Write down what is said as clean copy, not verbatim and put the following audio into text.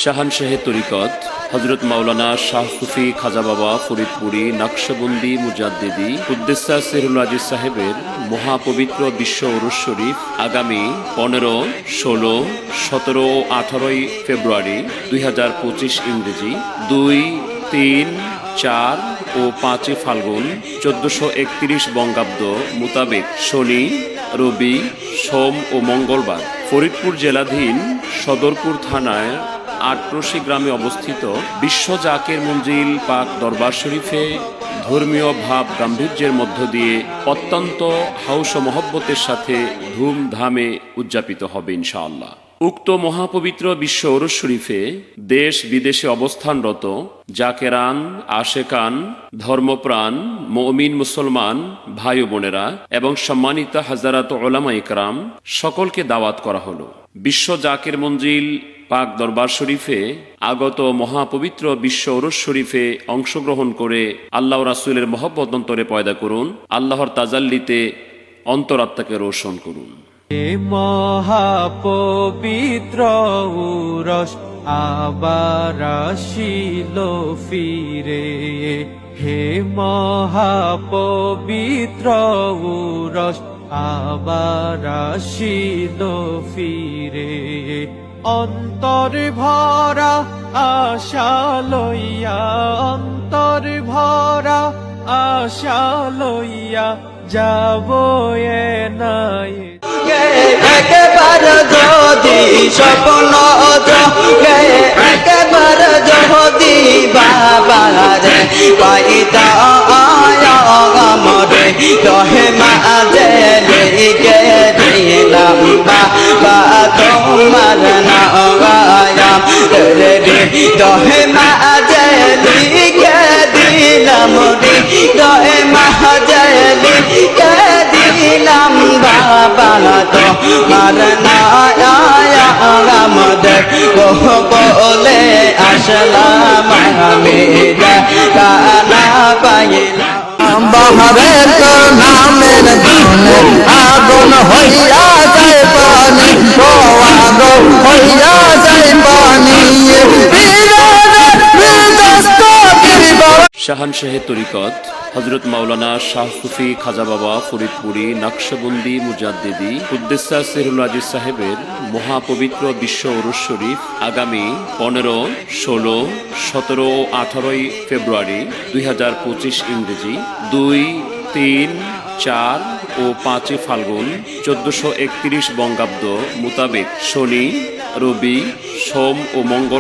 শাহানশাহে তরিকত হযরত মাওলানা শাহ সুফি খাজা বাবা ফরিদপুরি নকশবন্দি মুজাদ্দিদি কুদ্দুসা সিরুল আজিজ সাহেবের মহাপবিত্র বিশ্ব উরুস শরীফ আগামী 15, 16, 17 ও 18 ফেব্রুয়ারি 2025 ইংরেজি 2, 3, 4 ও 5 ফাল্গুন 1431 বঙ্গাব্দ মোতাবেক শনি, রবি, সোম ও মঙ্গলবার ফরিদপুর জেলাধীন সদরপুর থানায় আটরশি গ্রামে অবস্থিত বিশ্ব জাকের মঞ্জিল পাক দরবার শরীফে ধর্মীয় ভাব গাম্ভীর্যের মধ্য দিয়ে অত্যন্ত হাউস ও মহব্বতের সাথে ধুমধামে উদযাপিত হবে ইনশাআল্লাহ। উক্ত মহাপবিত্র বিশ্ব উরুস শরীফে দেশ বিদেশে অবস্থানরত জাকেরান, আশেকান, ধর্মপ্রাণ মুমিন মুসলমান ভাই ও বোনেরা এবং সম্মানিত হাজারাত উলামা ইকরাম সকলকে দাওয়াত করা হলো। বিশ্ব জাকের মঞ্জিল পাক দরবার শরীফে আগত মহাপবিত্র বিশ্ব উরুস শরীফে অংশগ্রহণ করে আল্লাহ রাসূলের মহব্বত অন্তরে পয়দা করুন, আল্লাহর তাজাল্লিতে অন্তরাত্মাকে রোশন করুন। মহাপবিত্র উরস আবার আসিল ফিরে, হে মহাপবিত্র উরস আবার আসিল ফিরে। অন্তর ভরা আশা লইয়া, অন্তর ভরা আশা লইয়া যাব নাই। একবার যদি স্বপ্ন গে একবার যদি বাবারে পাইতা আমরে রহে মাঝে লিখে দিলাম বাবা তোমার নাম রে রহে মাঝে লিখে দিলাম রে রহে মাঝে লিখে দিলাম বাবা তোমার নাম বলে আসলাম আমি কানা পাইলাম। বাহারের নামের ধনে আগুন হইয়া যায় পানি, ও আগুন হইয়া যায় পানি। শাহানশাহে তরিকত হযরত মাওলানা শাহ সুফি খাজা বাবা ফরিদপুরি নকশবন্দি মুজাদ্দিদি কুদ্দুসা সিরুল আজিজ সাহেবের মহাপবিত্র বিশ্ব উরুস শরীফ আগামী 15, 16, 17 ও 18 ফেব্রুয়ারি 2025 ইংরেজি 2, 3, 4 ও 5 ফাল্গুন 1431 বঙ্গাব্দ মোতাবেক শনি, রবি, সোম ও মঙ্গল